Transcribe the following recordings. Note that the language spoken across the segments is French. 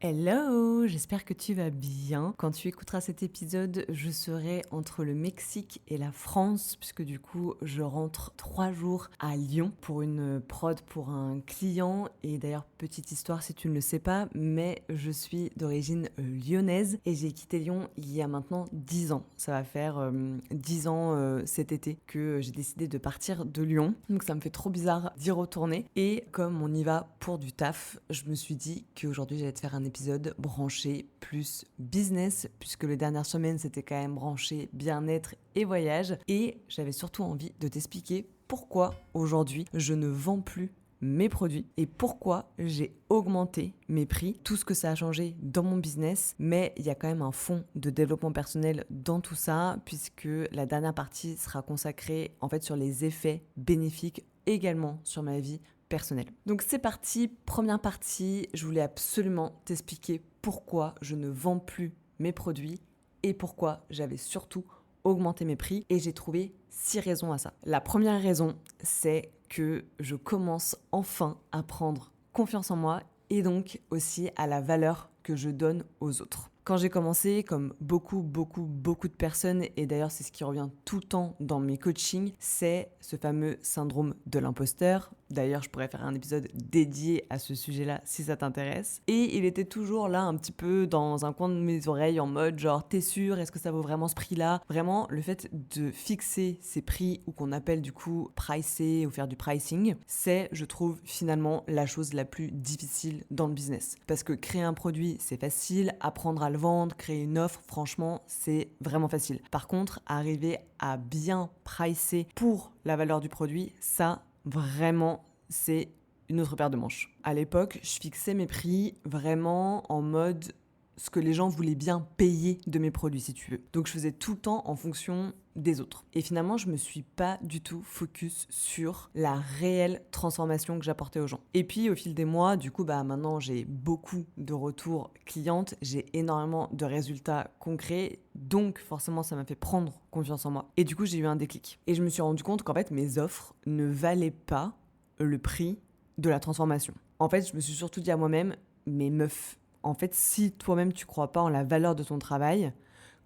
Hello, j'espère que tu vas bien. Quand tu écouteras cet épisode, je serai entre le Mexique et la France, puisque du coup, je rentre 3 jours à Lyon pour une prod pour un client. Et d'ailleurs, petite histoire si tu ne le sais pas, mais je suis d'origine lyonnaise et j'ai quitté Lyon il y a maintenant 10 ans. Ça va faire 10 ans cet été que j'ai décidé de partir de Lyon. Donc ça me fait trop bizarre d'y retourner. Et comme on y va pour du taf, je me suis dit qu'aujourd'hui, j'allais te faire un épisode branché plus business, puisque les dernières semaines c'était quand même branché bien-être et voyage, et j'avais surtout envie de t'expliquer pourquoi aujourd'hui je ne vends plus mes produits et pourquoi j'ai augmenté mes prix, tout ce que ça a changé dans mon business, mais il y a quand même un fond de développement personnel dans tout ça, puisque la dernière partie sera consacrée en fait sur les effets bénéfiques également sur ma vie personnelle. Donc c'est parti, première partie, je voulais absolument t'expliquer pourquoi je ne vends plus mes produits et pourquoi j'avais surtout augmenté mes prix, et j'ai trouvé 6 raisons à ça. La première raison, c'est que je commence enfin à prendre confiance en moi et donc aussi à la valeur que je donne aux autres. Quand j'ai commencé, comme beaucoup de personnes, et d'ailleurs c'est ce qui revient tout le temps dans mes coachings, c'est ce fameux syndrome de l'imposteur. D'ailleurs, je pourrais faire un épisode dédié à ce sujet-là si ça t'intéresse. Et il était toujours là un petit peu dans un coin de mes oreilles en mode genre t'es sûr, est-ce que ça vaut vraiment ce prix-là? Vraiment, le fait de fixer ces prix, ou qu'on appelle du coup pricer ou faire du pricing, c'est, je trouve, finalement la chose la plus difficile dans le business. Parce que créer un produit, c'est facile, apprendre à le vendre, créer une offre, franchement, c'est vraiment facile. Par contre, arriver à bien pricer pour la valeur du produit, ça, vraiment, c'est une autre paire de manches. À l'époque, je fixais mes prix vraiment en mode ce que les gens voulaient bien payer de mes produits, si tu veux. Donc je faisais tout le temps en fonction des autres. Et finalement, je me suis pas du tout focus sur la réelle transformation que j'apportais aux gens. Et puis au fil des mois, du coup, maintenant j'ai beaucoup de retours clientes, j'ai énormément de résultats concrets, donc forcément ça m'a fait prendre confiance en moi. Et du coup, j'ai eu un déclic. Et je me suis rendu compte qu'en fait, mes offres ne valaient pas le prix de la transformation. En fait, je me suis surtout dit à moi-même, mais meuf, en fait, si toi-même tu crois pas en la valeur de ton travail,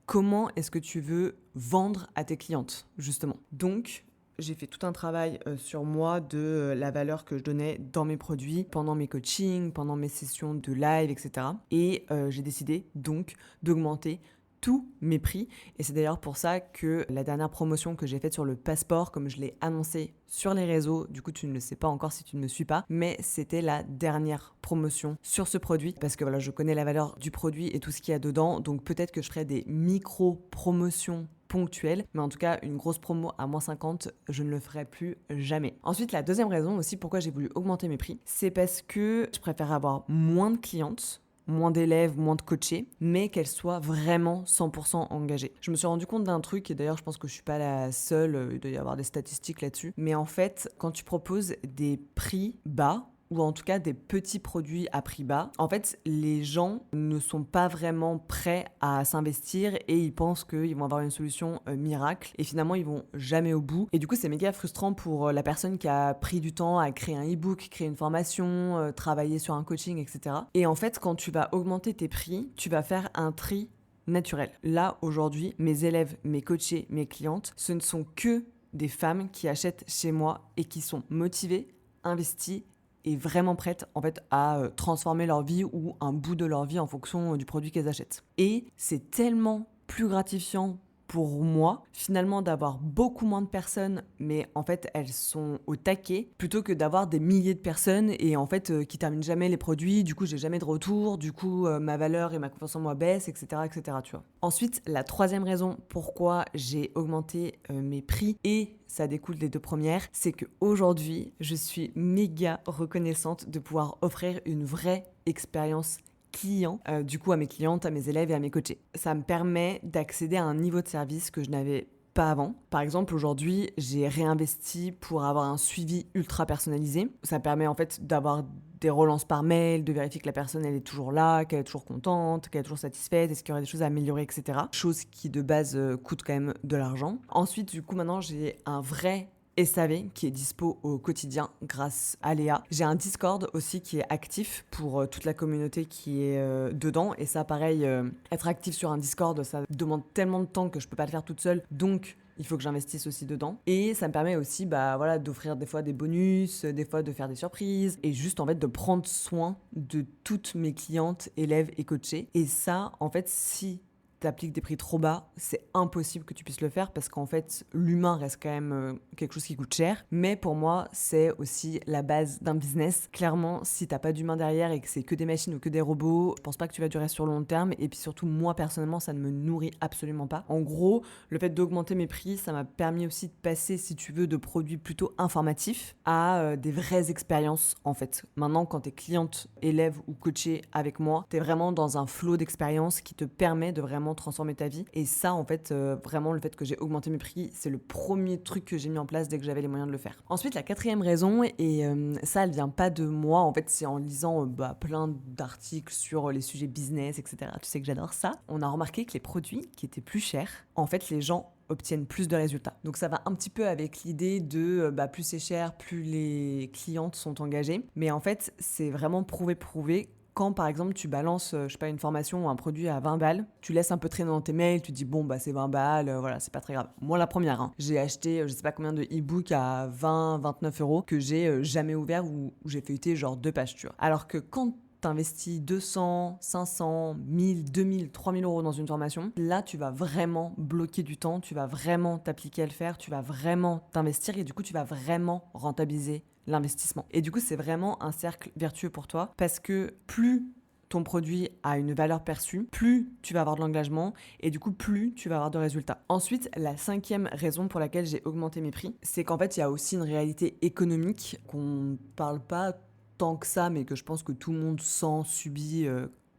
comment est-ce que tu veux vendre à tes clientes, justement? Donc, j'ai fait tout un travail sur moi de la valeur que je donnais dans mes produits, pendant mes coachings, pendant mes sessions de live, etc. Et j'ai décidé donc d'augmenter tous mes prix. Et c'est d'ailleurs pour ça que la dernière promotion que j'ai faite sur le passeport, comme je l'ai annoncé sur les réseaux, du coup tu ne le sais pas encore si tu ne me suis pas, mais c'était la dernière promotion sur ce produit, parce que voilà, je connais la valeur du produit et tout ce qu'il y a dedans, donc peut-être que je ferai des micro-promotions ponctuelles, mais en tout cas une grosse promo à moins 50, je ne le ferai plus jamais. Ensuite, la deuxième raison aussi pourquoi j'ai voulu augmenter mes prix, c'est parce que je préfère avoir moins de clientes, moins d'élèves, moins de coachés, mais qu'elles soient vraiment 100% engagées. Je me suis rendu compte d'un truc, et d'ailleurs je pense que je suis pas la seule, il doit y avoir des statistiques là-dessus, mais en fait, quand tu proposes des prix bas, ou en tout cas des petits produits à prix bas, en fait, les gens ne sont pas vraiment prêts à s'investir et ils pensent qu'ils vont avoir une solution miracle, et finalement, ils vont jamais au bout. Et du coup, c'est méga frustrant pour la personne qui a pris du temps à créer un e-book, créer une formation, travailler sur un coaching, etc. Et en fait, quand tu vas augmenter tes prix, tu vas faire un tri naturel. Là, aujourd'hui, mes élèves, mes coachés, mes clientes, ce ne sont que des femmes qui achètent chez moi et qui sont motivées, investies et vraiment prêtes en fait à transformer leur vie ou un bout de leur vie en fonction du produit qu'elles achètent. Et c'est tellement plus gratifiant pour moi, finalement, d'avoir beaucoup moins de personnes, mais en fait, elles sont au taquet, plutôt que d'avoir des milliers de personnes et en fait, qui terminent jamais les produits, du coup, j'ai jamais de retour, du coup, ma valeur et ma confiance en moi baissent, etc., tu vois. Ensuite, la troisième raison pourquoi j'ai augmenté mes prix, et ça découle des deux premières, c'est qu'aujourd'hui, je suis méga reconnaissante de pouvoir offrir une vraie expérience client, du coup à mes clientes, à mes élèves et à mes coachés. Ça me permet d'accéder à un niveau de service que je n'avais pas avant. Par exemple, aujourd'hui, j'ai réinvesti pour avoir un suivi ultra personnalisé. Ça permet en fait d'avoir des relances par mail, de vérifier que la personne elle est toujours là, qu'elle est toujours contente, qu'elle est toujours satisfaite, est-ce qu'il y aurait des choses à améliorer, etc. Chose qui de base coûte quand même de l'argent. Ensuite, du coup, maintenant, j'ai un vrai SAV qui est dispo au quotidien grâce à Léa. J'ai un Discord aussi qui est actif pour toute la communauté qui est dedans. Et ça, pareil, être actif sur un Discord, ça demande tellement de temps que je peux pas le faire toute seule. Donc, il faut que j'investisse aussi dedans. Et ça me permet aussi d'offrir des fois des bonus, des fois de faire des surprises et juste en fait de prendre soin de toutes mes clientes, élèves et coachées. Et ça, en fait, si t'appliques des prix trop bas, c'est impossible que tu puisses le faire parce qu'en fait, l'humain reste quand même quelque chose qui coûte cher. Mais pour moi, c'est aussi la base d'un business. Clairement, si t'as pas d'humain derrière et que c'est que des machines ou que des robots, je pense pas que tu vas durer sur le long terme. Et puis surtout, moi, personnellement, ça ne me nourrit absolument pas. En gros, le fait d'augmenter mes prix, ça m'a permis aussi de passer, si tu veux, de produits plutôt informatifs à des vraies expériences, en fait. Maintenant, quand t'es cliente, élève ou coachée avec moi, t'es vraiment dans un flow d'expérience qui te permet de vraiment transformer ta vie. Et ça, en fait, vraiment, le fait que j'ai augmenté mes prix, c'est le premier truc que j'ai mis en place dès que j'avais les moyens de le faire. Ensuite, la quatrième raison, et ça, elle vient pas de moi, en fait, c'est en lisant plein d'articles sur les sujets business, etc. Tu sais que j'adore ça. On a remarqué que les produits qui étaient plus chers, en fait, les gens obtiennent plus de résultats. Donc ça va un petit peu avec l'idée de plus c'est cher, plus les clientes sont engagées. Mais en fait, c'est vraiment prouvé. Quand par exemple tu balances, une formation ou un produit à 20 balles, tu laisses un peu traîner dans tes mails, tu te dis c'est 20 balles, voilà, c'est pas très grave. Moi la première, j'ai acheté je sais pas combien de e-books à 20, 29 euros que j'ai jamais ouvert ou j'ai feuilleté genre 2 pages, tu vois. Alors que quand t'investis 200, 500, 1000, 2000, 3000 euros dans une formation, là tu vas vraiment bloquer du temps, tu vas vraiment t'appliquer à le faire, tu vas vraiment t'investir et du coup tu vas vraiment rentabiliser l'investissement. Et du coup c'est vraiment un cercle vertueux pour toi parce que plus ton produit a une valeur perçue, plus tu vas avoir de l'engagement et du coup plus tu vas avoir de résultats. Ensuite, la 5e raison pour laquelle j'ai augmenté mes prix, c'est qu'en fait il y a aussi une réalité économique qu'on parle pas tant que ça, mais que je pense que tout le monde sent, subit,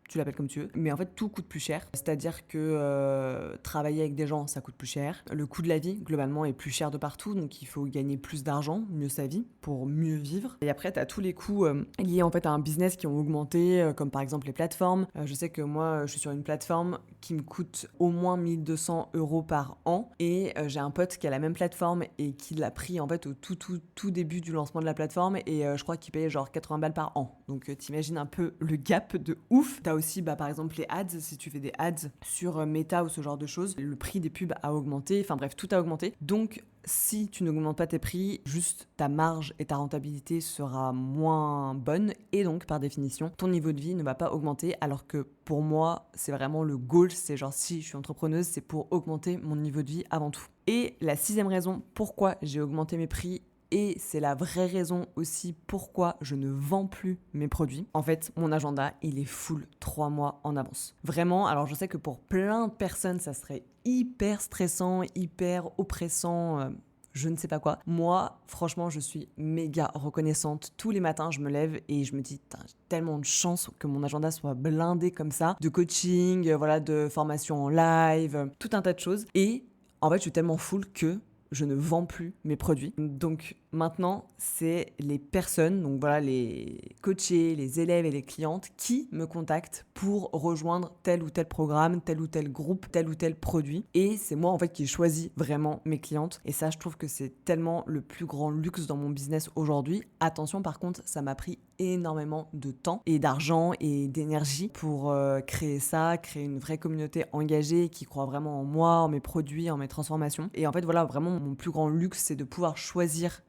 tu l'appelles comme tu veux. Mais en fait, tout coûte plus cher. C'est-à-dire que travailler avec des gens, ça coûte plus cher. Le coût de la vie, globalement, est plus cher de partout. Donc, il faut gagner plus d'argent, mieux sa vie, pour mieux vivre. Et après, tu as tous les coûts liés en fait à un business qui ont augmenté, comme par exemple les plateformes. Je sais que moi, je suis sur une plateforme qui me coûte au moins 1200 euros par an. Et j'ai un pote qui a la même plateforme et qui l'a pris en fait au tout début du lancement de la plateforme. Et je crois qu'il payait genre 80 balles par an. Donc, t'imagines un peu le gap de ouf. T'as aussi par exemple les ads, si tu fais des ads sur Meta ou ce genre de choses, le prix des pubs a augmenté, enfin bref, tout a augmenté. Donc si tu n'augmentes pas tes prix, juste ta marge et ta rentabilité sera moins bonne et donc par définition, ton niveau de vie ne va pas augmenter alors que pour moi, c'est vraiment le goal, c'est genre si je suis entrepreneuse, c'est pour augmenter mon niveau de vie avant tout. Et la 6e raison pourquoi j'ai augmenté mes prix, et c'est la vraie raison aussi pourquoi je ne vends plus mes produits. En fait, mon agenda, il est full 3 mois en avance. Vraiment, alors je sais que pour plein de personnes, ça serait hyper stressant, hyper oppressant, je ne sais pas quoi. Moi, franchement, je suis méga reconnaissante. Tous les matins, je me lève et je me dis, j'ai tellement de chance que mon agenda soit blindé comme ça, de coaching, de formation en live, tout un tas de choses. Et en fait, je suis tellement full que je ne vends plus mes produits. Donc maintenant, c'est les personnes, donc voilà, les coachés, les élèves et les clientes qui me contactent pour rejoindre tel ou tel programme, tel ou tel groupe, tel ou tel produit. Et c'est moi en fait qui choisis vraiment mes clientes. Et ça, je trouve que c'est tellement le plus grand luxe dans mon business aujourd'hui. Attention, par contre, ça m'a pris énormément de temps et d'argent et d'énergie pour créer ça, créer une vraie communauté engagée qui croit vraiment en moi, en mes produits, en mes transformations. Et en fait, voilà, vraiment, mon plus grand luxe, c'est de pouvoir choisir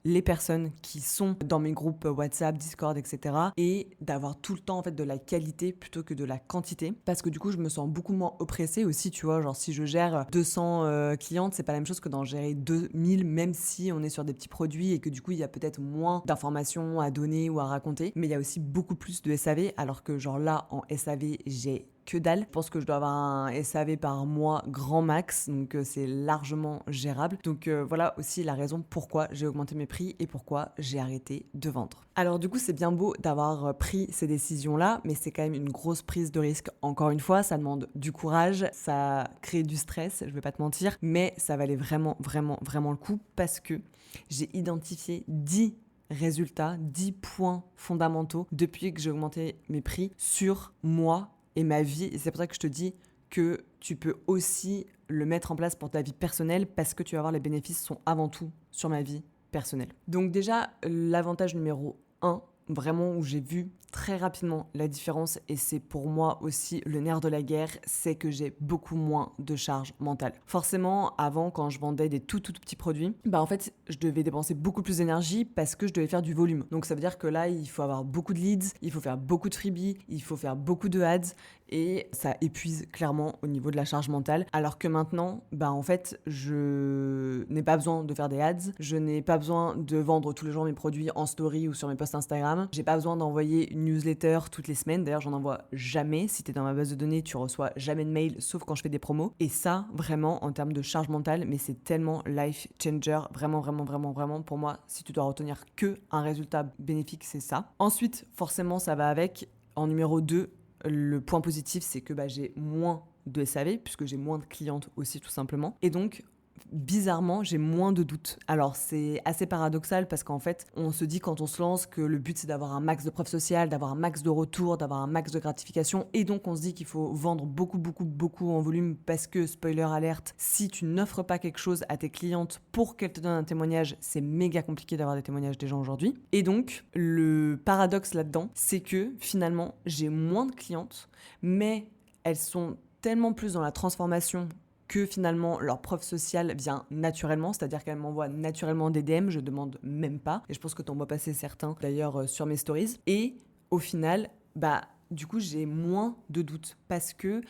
les personnes qui sont dans mes groupes WhatsApp, Discord, etc. et d'avoir tout le temps en fait de la qualité plutôt que de la quantité parce que du coup je me sens beaucoup moins oppressée aussi, tu vois, genre si je gère 200 clientes, c'est pas la même chose que d'en gérer 2000 même si on est sur des petits produits et que du coup il y a peut-être moins d'informations à donner ou à raconter, mais il y a aussi beaucoup plus de SAV alors que genre là en SAV j'ai que dalle. Je pense que je dois avoir un SAV par mois grand max, donc c'est largement gérable. Donc voilà aussi la raison pourquoi j'ai augmenté mes prix et pourquoi j'ai arrêté de vendre. Alors du coup, c'est bien beau d'avoir pris ces décisions-là, mais c'est quand même une grosse prise de risque. Encore une fois, ça demande du courage, ça crée du stress, je vais pas te mentir, mais ça valait vraiment, vraiment, vraiment le coup parce que j'ai identifié 10 résultats, 10 points fondamentaux depuis que j'ai augmenté mes prix sur moi et ma vie. Et c'est pour ça que je te dis que tu peux aussi le mettre en place pour ta vie personnelle parce que tu vas voir les bénéfices sont avant tout sur ma vie personnelle. Donc déjà, l'avantage numéro 1, vraiment où j'ai vu très rapidement la différence, et c'est pour moi aussi le nerf de la guerre, c'est que j'ai beaucoup moins de charge mentale. Forcément, avant, quand je vendais des tout petits produits, en fait, je devais dépenser beaucoup plus d'énergie parce que je devais faire du volume. Donc ça veut dire que là, il faut avoir beaucoup de leads, il faut faire beaucoup de freebies, il faut faire beaucoup de ads, et ça épuise clairement au niveau de la charge mentale. Alors que maintenant, en fait, je n'ai pas besoin de faire des ads, je n'ai pas besoin de vendre tous les jours mes produits en story ou sur mes posts Instagram, j'ai pas besoin d'envoyer une newsletter toutes les semaines, d'ailleurs j'en envoie jamais. Si t'es dans ma base de données, tu reçois jamais de mail sauf quand je fais des promos. Et ça, vraiment, en termes de charge mentale, mais c'est tellement life changer, vraiment pour moi, si tu dois retenir que un résultat bénéfique, c'est ça. Ensuite, forcément, ça va avec, en numéro 2, le point positif, c'est que j'ai moins de SAV, puisque j'ai moins de clientes aussi, tout simplement. Et donc, bizarrement, j'ai moins de doutes. Alors, c'est assez paradoxal parce qu'en fait, on se dit quand on se lance que le but, c'est d'avoir un max de preuves sociales, d'avoir un max de retours, d'avoir un max de gratification. Et donc, on se dit qu'il faut vendre beaucoup en volume parce que, spoiler alerte, si tu n'offres pas quelque chose à tes clientes pour qu'elles te donnent un témoignage, c'est méga compliqué d'avoir des témoignages des gens aujourd'hui. Et donc, le paradoxe là-dedans, c'est que finalement, j'ai moins de clientes, mais elles sont tellement plus dans la transformation que finalement leur preuve sociale vient naturellement, c'est-à-dire qu'elle m'envoie naturellement des DM, je demande même pas, et je pense que t'en vois passer certains d'ailleurs sur mes stories, et au final, du coup j'ai moins de doutes, parce que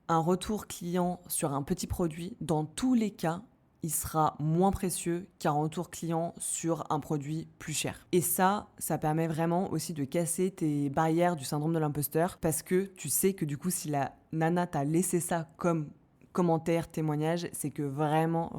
un retour client sur un petit produit, dans tous les cas, il sera moins précieux qu'un retour client sur un produit plus cher. Et ça permet vraiment aussi de casser tes barrières du syndrome de l'imposteur, parce que tu sais que du coup si la nana t'a laissé ça comme commentaires, témoignages, c'est que vraiment,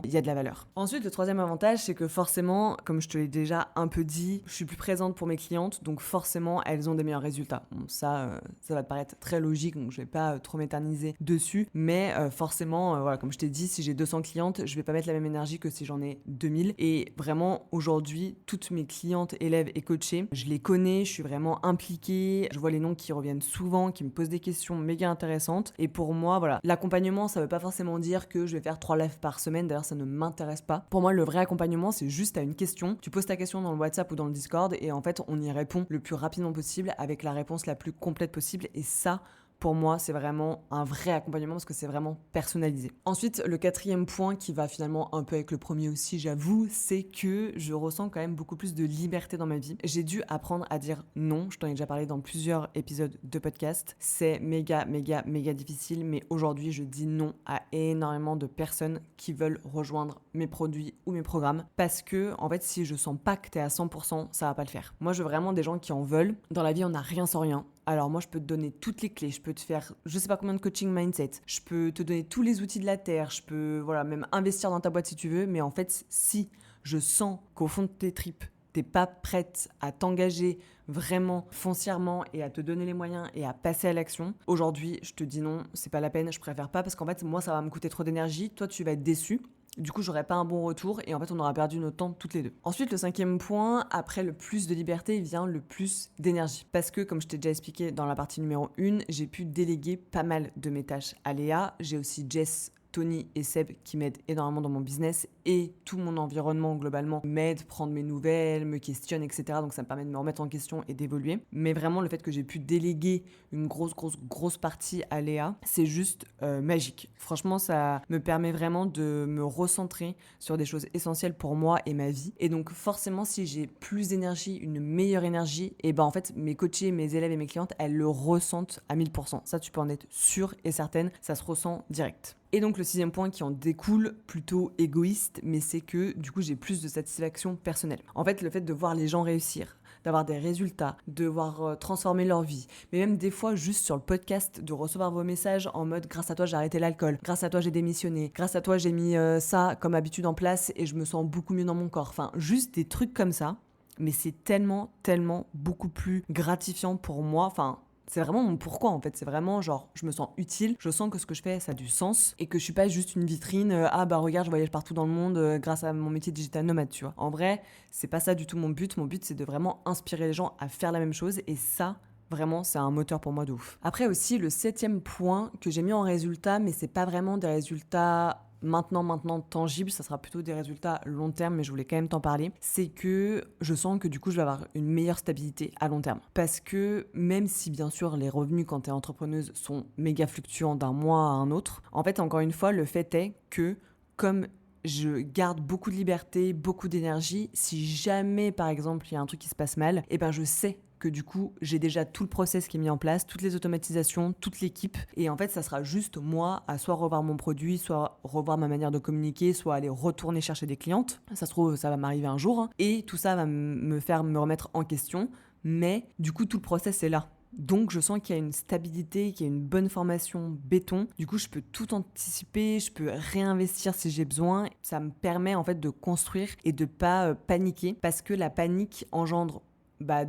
il y a de la valeur. Ensuite, le troisième avantage, c'est que forcément, comme je te l'ai déjà un peu dit, je suis plus présente pour mes clientes, donc forcément, elles ont des meilleurs résultats. Bon, ça va te paraître très logique, donc je vais pas trop m'éterniser dessus, mais forcément, voilà, comme je t'ai dit, si j'ai 200 clientes, je vais pas mettre la même énergie que si j'en ai 2000, et vraiment, aujourd'hui, toutes mes clientes, élèves et coachées, je les connais, je suis vraiment impliquée, je vois les noms qui reviennent souvent, qui me posent des questions méga intéressantes, et pour moi, voilà, l'accompagnement, ça veut pas forcément dire que je vais faire 3 lives par semaine, d'ailleurs ça ne m'intéresse pas. Pour moi, le vrai accompagnement, c'est juste à une question. Tu poses ta question dans le WhatsApp ou dans le Discord et en fait, on y répond le plus rapidement possible avec la réponse la plus complète possible, et ça, pour moi, c'est vraiment un vrai accompagnement parce que c'est vraiment personnalisé. Ensuite, le quatrième point qui va finalement un peu avec le premier aussi, j'avoue, c'est que je ressens quand même beaucoup plus de liberté dans ma vie. J'ai dû apprendre à dire non. Je t'en ai déjà parlé dans plusieurs épisodes de podcast. C'est méga difficile, mais aujourd'hui, je dis non à énormément de personnes qui veulent rejoindre mes produits ou mes programmes parce que, en fait, si je sens pas que t'es à 100%, ça va pas le faire. Moi, je veux vraiment des gens qui en veulent. Dans la vie, on n'a rien sans rien. Alors moi, je peux te donner toutes les clés, je peux te faire je sais pas combien de coaching mindset, je peux te donner tous les outils de la terre, je peux même investir dans ta boîte si tu veux, mais en fait, si je sens qu'au fond de tes tripes, t'es pas prête à t'engager vraiment foncièrement et à te donner les moyens et à passer à l'action, aujourd'hui, je te dis non, c'est pas la peine, je préfère pas parce qu'en fait, moi, ça va me coûter trop d'énergie, toi, tu vas être déçu. Du coup, j'aurais pas un bon retour et en fait, on aura perdu notre temps toutes les deux. Ensuite, le cinquième point, après le plus de liberté, vient le plus d'énergie. Parce que, comme je t'ai déjà expliqué dans la partie numéro 1, j'ai pu déléguer pas mal de mes tâches à Léa. J'ai aussi Jess, Tony et Seb qui m'aident énormément dans mon business et tout mon environnement globalement m'aide, prendre mes nouvelles, me questionne, etc. Donc ça me permet de me remettre en question et d'évoluer. Mais vraiment le fait que j'ai pu déléguer une grosse partie à Léa, c'est juste magique. Franchement, ça me permet vraiment de me recentrer sur des choses essentielles pour moi et ma vie. Et donc forcément, si j'ai plus d'énergie, une meilleure énergie, et en fait mes coachés, mes élèves et mes clientes, elles le ressentent à 1000%. Ça, tu peux en être sûre et certaine, ça se ressent direct. Et donc le sixième point qui en découle, plutôt égoïste, mais c'est que du coup j'ai plus de satisfaction personnelle. En fait, le fait de voir les gens réussir, d'avoir des résultats, de voir transformer leur vie, mais même des fois juste sur le podcast, de recevoir vos messages en mode grâce à toi j'ai arrêté l'alcool, grâce à toi j'ai démissionné, grâce à toi j'ai mis ça comme habitude en place et je me sens beaucoup mieux dans mon corps. Enfin, juste des trucs comme ça, mais c'est tellement beaucoup plus gratifiant pour moi. Enfin, c'est vraiment mon pourquoi en fait, c'est vraiment genre je me sens utile, je sens que ce que je fais ça a du sens et que je suis pas juste une vitrine, regarde je voyage partout dans le monde grâce à mon métier de digital nomade, tu vois. En vrai, c'est pas ça du tout mon but c'est de vraiment inspirer les gens à faire la même chose et ça, Vraiment, c'est un moteur pour moi de ouf. Après aussi, le 7e point que j'ai mis en résultat, mais c'est pas vraiment des résultats maintenant tangibles, ça sera plutôt des résultats long terme, mais je voulais quand même t'en parler, c'est que je sens que du coup je vais avoir une meilleure stabilité à long terme. Parce que même si bien sûr les revenus quand t'es entrepreneuse sont méga fluctuants d'un mois à un autre, en fait encore une fois le fait est que comme je garde beaucoup de liberté, beaucoup d'énergie, si jamais par exemple il y a un truc qui se passe mal, et ben je sais que du coup, j'ai déjà tout le process qui est mis en place, toutes les automatisations, toute l'équipe. Et en fait, ça sera juste moi à soit revoir mon produit, soit revoir ma manière de communiquer, soit aller retourner chercher des clientes. Ça se trouve, ça va m'arriver un jour. Et tout ça va me faire me remettre en question. Mais du coup, tout le process est là. Donc, je sens qu'il y a une stabilité, qu'il y a une bonne formation béton. Du coup, je peux tout anticiper, je peux réinvestir si j'ai besoin. Ça me permet en fait de construire et de pas paniquer parce que la panique engendre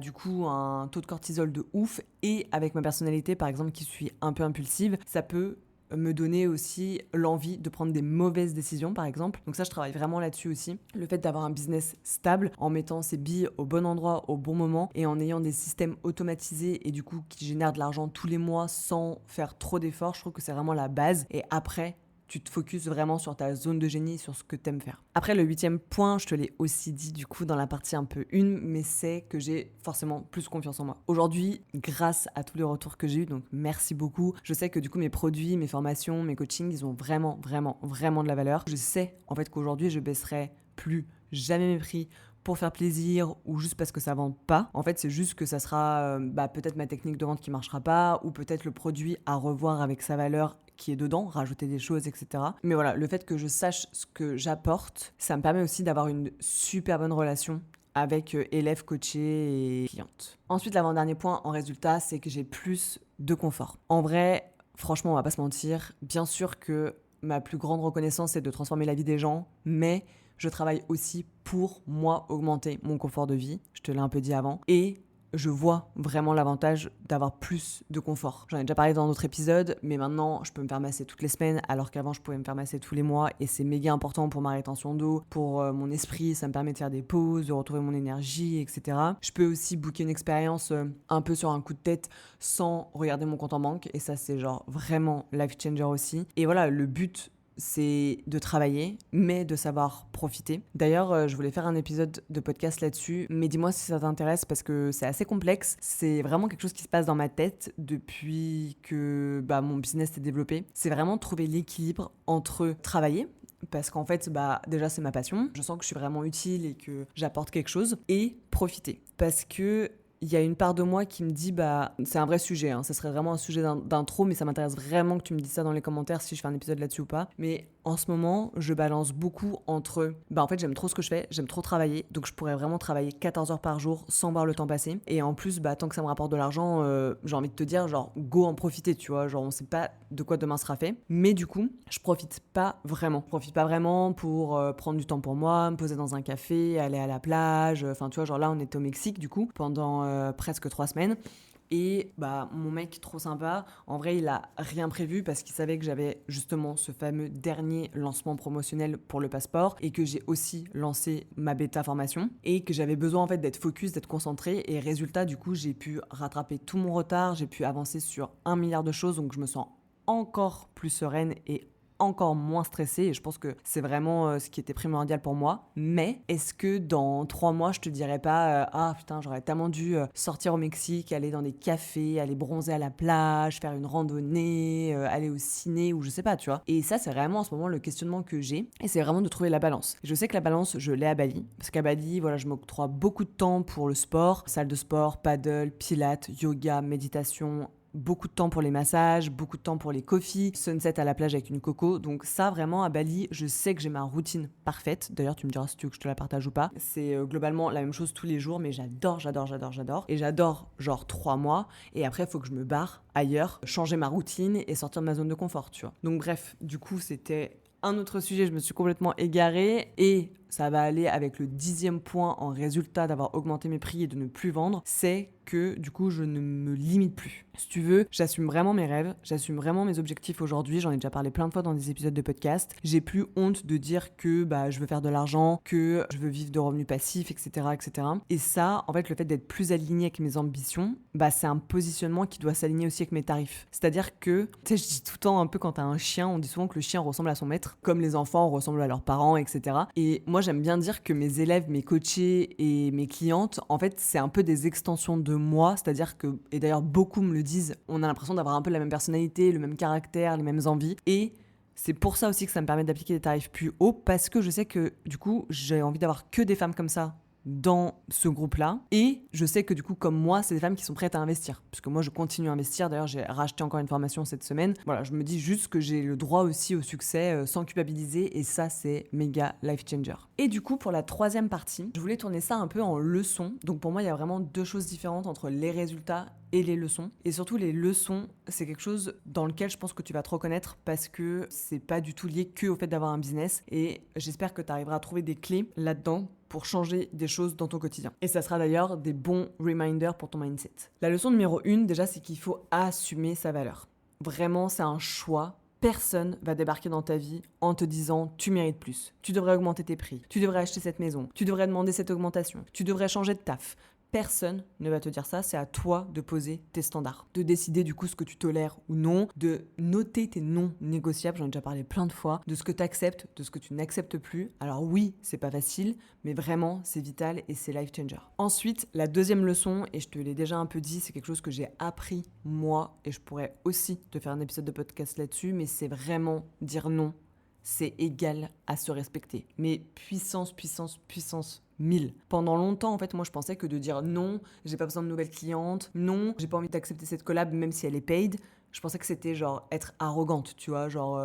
du coup un taux de cortisol de ouf, et avec ma personnalité par exemple qui suis un peu impulsive, ça peut me donner aussi l'envie de prendre des mauvaises décisions par exemple. Donc ça, je travaille vraiment là-dessus aussi. Le fait d'avoir un business stable en mettant ses billes au bon endroit au bon moment et en ayant des systèmes automatisés et du coup qui génèrent de l'argent tous les mois sans faire trop d'efforts, je trouve que c'est vraiment la base. Et après, tu te focuses vraiment sur ta zone de génie, sur ce que t'aimes faire. Après, le 8e point, je te l'ai aussi dit du coup dans la partie un peu 1, mais c'est que j'ai forcément plus confiance en moi. Aujourd'hui, grâce à tous les retours que j'ai eus, donc merci beaucoup, je sais que du coup mes produits, mes formations, mes coachings, ils ont vraiment de la valeur. Je sais en fait qu'aujourd'hui, je baisserai plus jamais mes prix pour faire plaisir ou juste parce que ça vend pas. En fait, c'est juste que ça sera peut-être ma technique de vente qui marchera pas, ou peut-être le produit à revoir avec sa valeur qui est dedans, rajouter des choses, etc. Mais voilà, le fait que je sache ce que j'apporte, ça me permet aussi d'avoir une super bonne relation avec élèves, coachés et clientes. Ensuite, l'avant-dernier point en résultat, c'est que j'ai plus de confort. En vrai, franchement, on va pas se mentir, bien sûr que ma plus grande reconnaissance, c'est de transformer la vie des gens, mais je travaille aussi pour, moi, augmenter mon confort de vie. Je te l'ai un peu dit avant. Et je vois vraiment l'avantage d'avoir plus de confort. J'en ai déjà parlé dans d'autres épisodes, mais maintenant, je peux me faire masser toutes les semaines, alors qu'avant, je pouvais me faire masser tous les mois. Et c'est méga important pour ma rétention d'eau, pour mon esprit. Ça me permet de faire des pauses, de retrouver mon énergie, etc. Je peux aussi booker une expérience un peu sur un coup de tête sans regarder mon compte en banque. Et ça, c'est genre vraiment life changer aussi. Et voilà, le but, c'est de travailler, mais de savoir profiter. D'ailleurs, je voulais faire un épisode de podcast là-dessus, mais dis-moi si ça t'intéresse parce que c'est assez complexe. C'est vraiment quelque chose qui se passe dans ma tête depuis que mon business s'est développé. C'est vraiment trouver l'équilibre entre travailler, parce qu'en fait, déjà, c'est ma passion. Je sens que je suis vraiment utile et que j'apporte quelque chose, et profiter. Parce que il y a une part de moi qui me dit, c'est un vrai sujet, hein. Ça serait vraiment un sujet d'intro, mais ça m'intéresse vraiment que tu me dises ça dans les commentaires si je fais un épisode là-dessus ou pas. Mais en ce moment, je balance beaucoup entre, en fait, j'aime trop ce que je fais, j'aime trop travailler, donc je pourrais vraiment travailler 14 heures par jour sans voir le temps passer. Et en plus, tant que ça me rapporte de l'argent, j'ai envie de te dire, genre, go en profiter, tu vois. Genre, on sait pas de quoi demain sera fait. Mais du coup, je profite pas vraiment. Je profite pas vraiment pour prendre du temps pour moi, me poser dans un café, aller à la plage. Enfin, tu vois, genre là, on était au Mexique, du coup, pendant presque 3 semaines. Et mon mec trop sympa, en vrai il a rien prévu parce qu'il savait que j'avais justement ce fameux dernier lancement promotionnel pour le passeport et que j'ai aussi lancé ma bêta formation et que j'avais besoin en fait d'être focus, d'être concentré, et résultat du coup j'ai pu rattraper tout mon retard, j'ai pu avancer sur 1 milliard de choses, donc je me sens encore plus sereine et encore moins stressée, et je pense que c'est vraiment ce qui était primordial pour moi. Mais est-ce que dans 3 mois je te dirais pas ah putain, j'aurais tellement dû sortir au Mexique, aller dans des cafés, aller bronzer à la plage, faire une randonnée, aller au ciné, ou je sais pas, tu vois. Et ça, c'est vraiment en ce moment le questionnement que j'ai, et c'est vraiment de trouver la balance. Je sais que la balance, je l'ai à Bali, parce qu'à Bali, voilà, je m'octroie beaucoup de temps pour le sport, salle de sport, paddle, pilates, yoga, méditation, beaucoup de temps pour les massages, beaucoup de temps pour les coffees, sunset à la plage avec une coco. Donc ça, vraiment, à Bali, je sais que j'ai ma routine parfaite. D'ailleurs, tu me diras si tu veux que je te la partage ou pas. C'est globalement la même chose tous les jours, mais j'adore. Et j'adore genre 3 mois. Et après, il faut que je me barre ailleurs, changer ma routine et sortir de ma zone de confort, tu vois. Donc bref, du coup, c'était un autre sujet, je me suis complètement égarée. Et ça va aller avec le 10e point en résultat d'avoir augmenté mes prix et de ne plus vendre, c'est que du coup je ne me limite plus. Si tu veux, j'assume vraiment mes rêves, j'assume vraiment mes objectifs aujourd'hui, j'en ai déjà parlé plein de fois dans des épisodes de podcast. J'ai plus honte de dire que je veux faire de l'argent, que je veux vivre de revenus passifs, etc. etc. Et ça, en fait, le fait d'être plus aligné avec mes ambitions, c'est un positionnement qui doit s'aligner aussi avec mes tarifs. C'est-à-dire que, tu sais, je dis tout le temps un peu quand t'as un chien, on dit souvent que le chien ressemble à son maître, comme les enfants ressemblent à leurs parents, etc. Et moi, j'aime bien dire que mes élèves, mes coachés et mes clientes, en fait, c'est un peu des extensions de moi, c'est-à-dire que, et d'ailleurs beaucoup me le disent, on a l'impression d'avoir un peu la même personnalité, le même caractère, les mêmes envies, et c'est pour ça aussi que ça me permet d'appliquer des tarifs plus hauts, parce que je sais que du coup, j'ai envie d'avoir que des femmes comme ça dans ce groupe-là. Et je sais que du coup, comme moi, c'est des femmes qui sont prêtes à investir. Parce que moi, je continue à investir. D'ailleurs, j'ai racheté encore une formation cette semaine. Voilà, je me dis juste que j'ai le droit aussi au succès sans culpabiliser. Et ça, c'est méga life changer. Et du coup, pour la 3e partie, je voulais tourner ça un peu en leçons. Donc pour moi, il y a vraiment 2 choses différentes entre les résultats et les leçons. Et surtout, les leçons, c'est quelque chose dans lequel je pense que tu vas te reconnaître parce que c'est pas du tout lié que au fait d'avoir un business. Et j'espère que tu arriveras à trouver des clés là-dedans pour changer des choses dans ton quotidien. Et ça sera d'ailleurs des bons reminders pour ton mindset. La leçon numéro 1, déjà, c'est qu'il faut assumer sa valeur. Vraiment, c'est un choix. Personne va débarquer dans ta vie en te disant « tu mérites plus, tu devrais augmenter tes prix, tu devrais acheter cette maison, tu devrais demander cette augmentation, tu devrais changer de taf ». Personne ne va te dire ça, c'est à toi de poser tes standards, de décider du coup ce que tu tolères ou non, de noter tes non négociables, j'en ai déjà parlé plein de fois, de ce que tu acceptes, de ce que tu n'acceptes plus. Alors oui, c'est pas facile, mais vraiment c'est vital et c'est life changer. Ensuite, la 2e leçon, et je te l'ai déjà un peu dit, c'est quelque chose que j'ai appris moi, et je pourrais aussi te faire un épisode de podcast là-dessus, mais c'est vraiment dire non. C'est égal à se respecter. Mais puissance 1000. Pendant longtemps, en fait, moi, je pensais que de dire non, j'ai pas besoin de nouvelles clientes, non, j'ai pas envie d'accepter cette collab même si elle est paid, je pensais que c'était genre être arrogante, tu vois, genre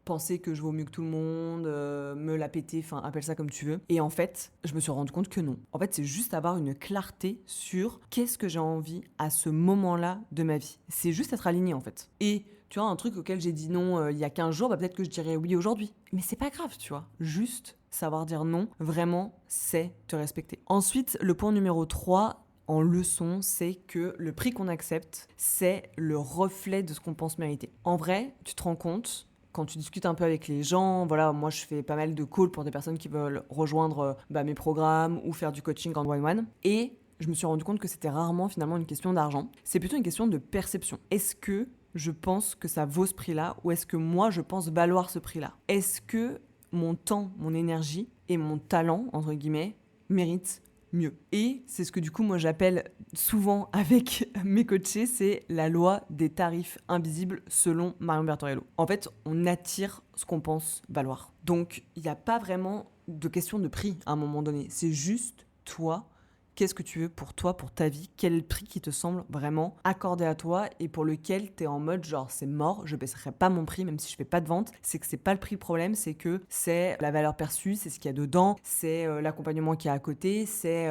penser que je vaux mieux que tout le monde, me la péter, enfin, appelle ça comme tu veux. Et en fait, je me suis rendu compte que non. En fait, c'est juste avoir une clarté sur qu'est-ce que j'ai envie à ce moment-là de ma vie. C'est juste être aligné, en fait. Et tu vois, un truc auquel j'ai dit non il y a 15 jours, peut-être que je dirais oui aujourd'hui. Mais c'est pas grave, tu vois. Juste savoir dire non, vraiment, c'est te respecter. Ensuite, le point numéro 3, en leçon, c'est que le prix qu'on accepte, c'est le reflet de ce qu'on pense mériter. En vrai, tu te rends compte, quand tu discutes un peu avec les gens, voilà, moi je fais pas mal de calls pour des personnes qui veulent rejoindre mes programmes ou faire du coaching en one-one. Et je me suis rendu compte que c'était rarement finalement une question d'argent. C'est plutôt une question de perception. Est-ce que je pense que ça vaut ce prix-là ou est-ce que moi je pense valoir ce prix-là ? Est-ce que mon temps, mon énergie et mon talent, entre guillemets, méritent mieux. Et c'est ce que du coup moi j'appelle souvent avec mes coachés, c'est la loi des tarifs invisibles selon Marion Bertorello. En fait, on attire ce qu'on pense valoir. Donc il n'y a pas vraiment de question de prix à un moment donné. C'est juste toi. Qu'est-ce que tu veux pour toi, pour ta vie ? Quel est le prix qui te semble vraiment accordé à toi et pour lequel tu es en mode genre c'est mort, je baisserai pas mon prix même si je fais pas de vente. C'est que c'est pas le prix le problème, c'est que c'est la valeur perçue, c'est ce qu'il y a dedans, c'est l'accompagnement qu'il y a à côté, c'est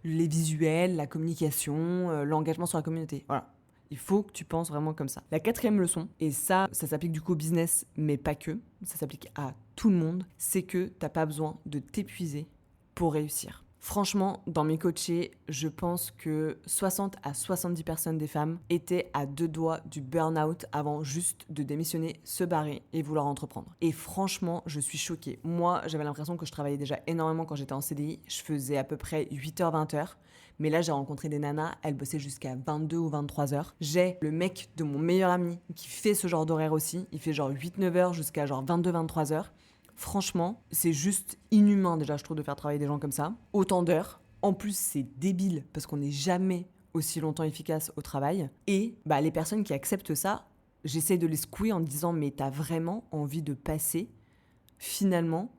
les visuels, la communication, l'engagement sur la communauté. Voilà. Il faut que tu penses vraiment comme ça. La 4e leçon, et ça s'applique du coup au business, mais pas que, ça s'applique à tout le monde, c'est que t'as pas besoin de t'épuiser pour réussir. Franchement, dans mes coachés, je pense que 60 à 70 personnes des femmes étaient à 2 doigts du burn-out avant juste de démissionner, se barrer et vouloir entreprendre. Et franchement, je suis choquée. Moi, j'avais l'impression que je travaillais déjà énormément quand j'étais en CDI. Je faisais à peu près 8h, 20h. Mais là, j'ai rencontré des nanas, elles bossaient jusqu'à 22 ou 23h. J'ai le mec de mon meilleur ami qui fait ce genre d'horaire aussi. Il fait genre 8-9h jusqu'à genre 22-23h. Franchement, c'est juste inhumain déjà, je trouve, de faire travailler des gens comme ça. Autant d'heures. En plus, c'est débile parce qu'on n'est jamais aussi longtemps efficace au travail. Et les personnes qui acceptent ça, j'essaie de les secouer en disant « mais t'as vraiment envie de passer, finalement,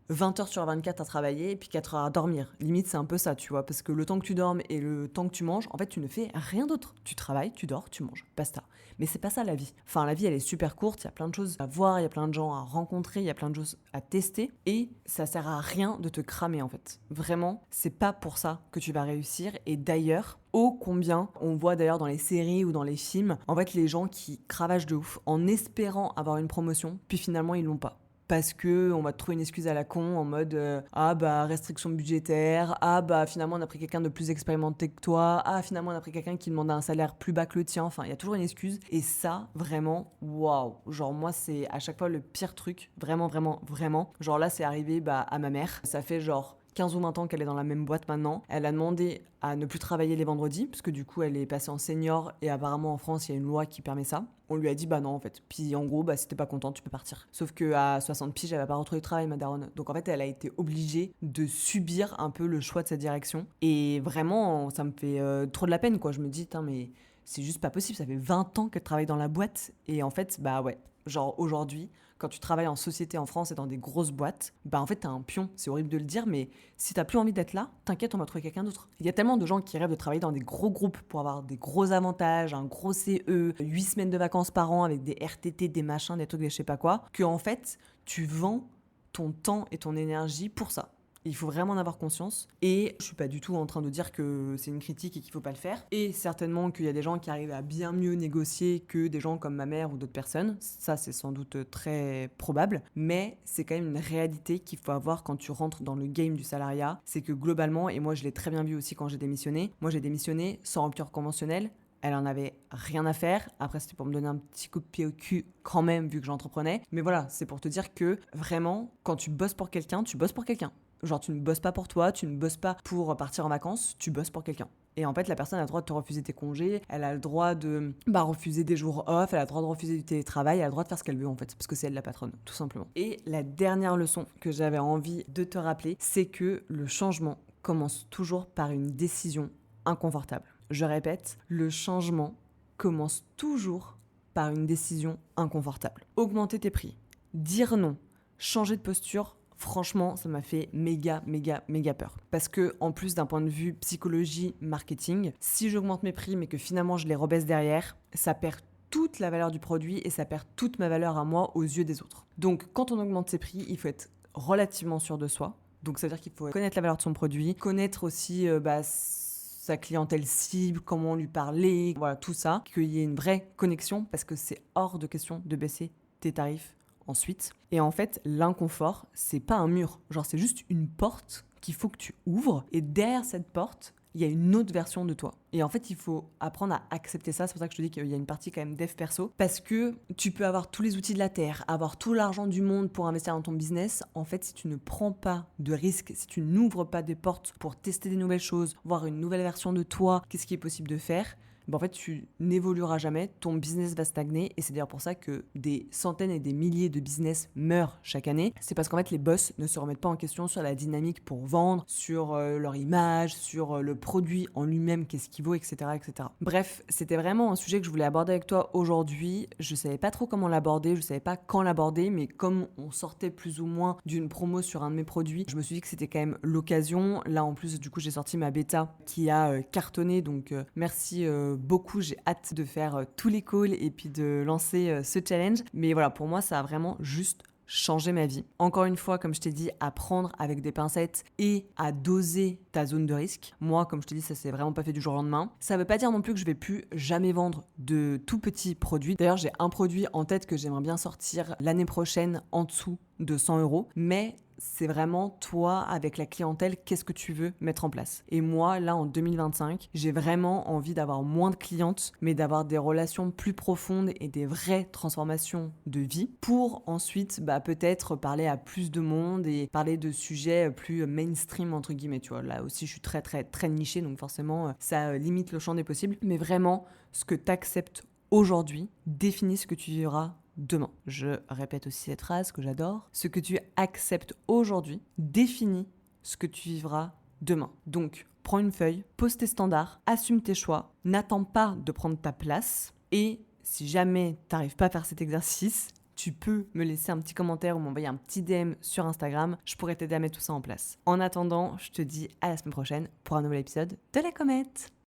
20h sur 24 à travailler et puis 4 heures à dormir. » Limite, c'est un peu ça, tu vois, parce que le temps que tu dormes et le temps que tu manges, en fait, tu ne fais rien d'autre. Tu travailles, tu dors, tu manges, basta. Mais c'est pas ça la vie. Enfin, la vie, elle est super courte, il y a plein de choses à voir, il y a plein de gens à rencontrer, il y a plein de choses à tester et ça sert à rien de te cramer, en fait. Vraiment, c'est pas pour ça que tu vas réussir. Et d'ailleurs, ô combien on voit d'ailleurs dans les séries ou dans les films, en fait, les gens qui cravachent de ouf en espérant avoir une promotion, puis finalement, ils l'ont pas. parce que on va te trouver une excuse à la con en mode ah bah restriction budgétaire, ah bah finalement on a pris quelqu'un de plus expérimenté que toi, ah finalement on a pris quelqu'un qui demande un salaire plus bas que le tien, enfin il y a toujours une excuse et ça vraiment waouh, genre moi c'est à chaque fois le pire truc, vraiment vraiment vraiment, genre là c'est arrivé à ma mère, ça fait genre 15 ou 20 ans qu'elle est dans la même boîte maintenant. Elle a demandé à ne plus travailler les vendredis, parce que du coup, elle est passée en senior, et apparemment en France, il y a une loi qui permet ça. On lui a dit, bah non, en fait. Puis en gros, si t'es pas contente, tu peux partir. Sauf qu'à 60 piges, elle va pas retrouver de travail, ma daronne. Donc en fait, elle a été obligée de subir un peu le choix de sa direction. Et vraiment, ça me fait trop de la peine, quoi. Je me dis, mais c'est juste pas possible. Ça fait 20 ans qu'elle travaille dans la boîte. Et en fait, ouais. Genre aujourd'hui, quand tu travailles en société en France et dans des grosses boîtes, en fait, t'es un pion. C'est horrible de le dire, mais si t'as plus envie d'être là, t'inquiète, on va trouver quelqu'un d'autre. Il y a tellement de gens qui rêvent de travailler dans des gros groupes pour avoir des gros avantages, un gros CE, 8 semaines de vacances par an avec des RTT, des machins, des trucs, des je sais pas quoi, que en fait, tu vends ton temps et ton énergie pour ça. Il faut vraiment en avoir conscience. Et je suis pas du tout en train de dire que c'est une critique et qu'il faut pas le faire. Et certainement qu'il y a des gens qui arrivent à bien mieux négocier que des gens comme ma mère ou d'autres personnes. Ça, c'est sans doute très probable. Mais c'est quand même une réalité qu'il faut avoir quand tu rentres dans le game du salariat. C'est que globalement, et moi je l'ai très bien vu aussi quand j'ai démissionné, moi j'ai démissionné sans rupture conventionnelle. Elle en avait rien à faire. Après, c'était pour me donner un petit coup de pied au cul quand même, vu que j'entreprenais. Mais voilà, c'est pour te dire que vraiment, quand tu bosses pour quelqu'un, tu bosses pour quelqu'un. Genre, tu ne bosses pas pour toi, tu ne bosses pas pour partir en vacances, tu bosses pour quelqu'un. Et en fait, la personne a le droit de te refuser tes congés, elle a le droit de refuser des jours off, elle a le droit de refuser du télétravail, elle a le droit de faire ce qu'elle veut en fait, parce que c'est elle la patronne, tout simplement. Et la dernière leçon que j'avais envie de te rappeler, c'est que le changement commence toujours par une décision inconfortable. Je répète, le changement commence toujours par une décision inconfortable. Augmenter tes prix, dire non, changer de posture, franchement, ça m'a fait méga peur. Parce que, en plus d'un point de vue psychologie, marketing, si j'augmente mes prix mais que finalement je les rebaisse derrière, ça perd toute la valeur du produit et ça perd toute ma valeur à moi aux yeux des autres. Donc, quand on augmente ses prix, il faut être relativement sûr de soi. Donc, ça veut dire qu'il faut connaître la valeur de son produit, connaître aussi sa clientèle cible, comment lui parler, voilà, tout ça. Qu'il y ait une vraie connexion parce que c'est hors de question de baisser tes tarifs ensuite. Et en fait, l'inconfort, c'est pas un mur. Genre, c'est juste une porte qu'il faut que tu ouvres. Et derrière cette porte, il y a une autre version de toi. Et en fait, il faut apprendre à accepter ça. C'est pour ça que je te dis qu'il y a une partie quand même dev perso. Parce que tu peux avoir tous les outils de la Terre, avoir tout l'argent du monde pour investir dans ton business. En fait, si tu ne prends pas de risques, si tu n'ouvres pas des portes pour tester des nouvelles choses, voir une nouvelle version de toi, qu'est-ce qui est possible de faire, en fait, tu n'évolueras jamais, ton business va stagner et c'est d'ailleurs pour ça que des centaines et des milliers de business meurent chaque année. C'est parce qu'en fait, les boss ne se remettent pas en question sur la dynamique pour vendre, sur leur image, sur le produit en lui-même, qu'est-ce qu'il vaut, etc., etc. Bref, c'était vraiment un sujet que je voulais aborder avec toi aujourd'hui. Je savais pas trop comment l'aborder, je savais pas quand l'aborder, mais comme on sortait plus ou moins d'une promo sur un de mes produits, je me suis dit que c'était quand même l'occasion. Là, en plus, du coup, j'ai sorti ma bêta qui a cartonné, donc merci beaucoup, j'ai hâte de faire tous les calls et puis de lancer ce challenge. Mais voilà, pour moi, ça a vraiment juste changé ma vie. Encore une fois, comme je t'ai dit, à prendre avec des pincettes et à doser ta zone de risque. Moi, comme je t'ai dit, ça s'est vraiment pas fait du jour au lendemain. Ça veut pas dire non plus que je vais plus jamais vendre de tout petits produits. D'ailleurs, j'ai un produit en tête que j'aimerais bien sortir l'année prochaine en dessous de 100 €, mais c'est vraiment toi, avec la clientèle, qu'est-ce que tu veux mettre en place. Et moi, là, en 2025, j'ai vraiment envie d'avoir moins de clientes, mais d'avoir des relations plus profondes et des vraies transformations de vie pour ensuite, peut-être parler à plus de monde et parler de sujets plus mainstream, entre guillemets, tu vois. Là aussi, je suis très, très, très nichée, donc forcément, ça limite le champ des possibles. Mais vraiment, ce que tu acceptes aujourd'hui définit ce que tu vivras demain. Je répète aussi cette phrase que j'adore. Ce que tu acceptes aujourd'hui définit ce que tu vivras demain. Donc, prends une feuille, pose tes standards, assume tes choix, n'attends pas de prendre ta place et si jamais tu n'arrives pas à faire cet exercice, tu peux me laisser un petit commentaire ou m'envoyer un petit DM sur Instagram. Je pourrais t'aider à mettre tout ça en place. En attendant, je te dis à la semaine prochaine pour un nouvel épisode de La Comète.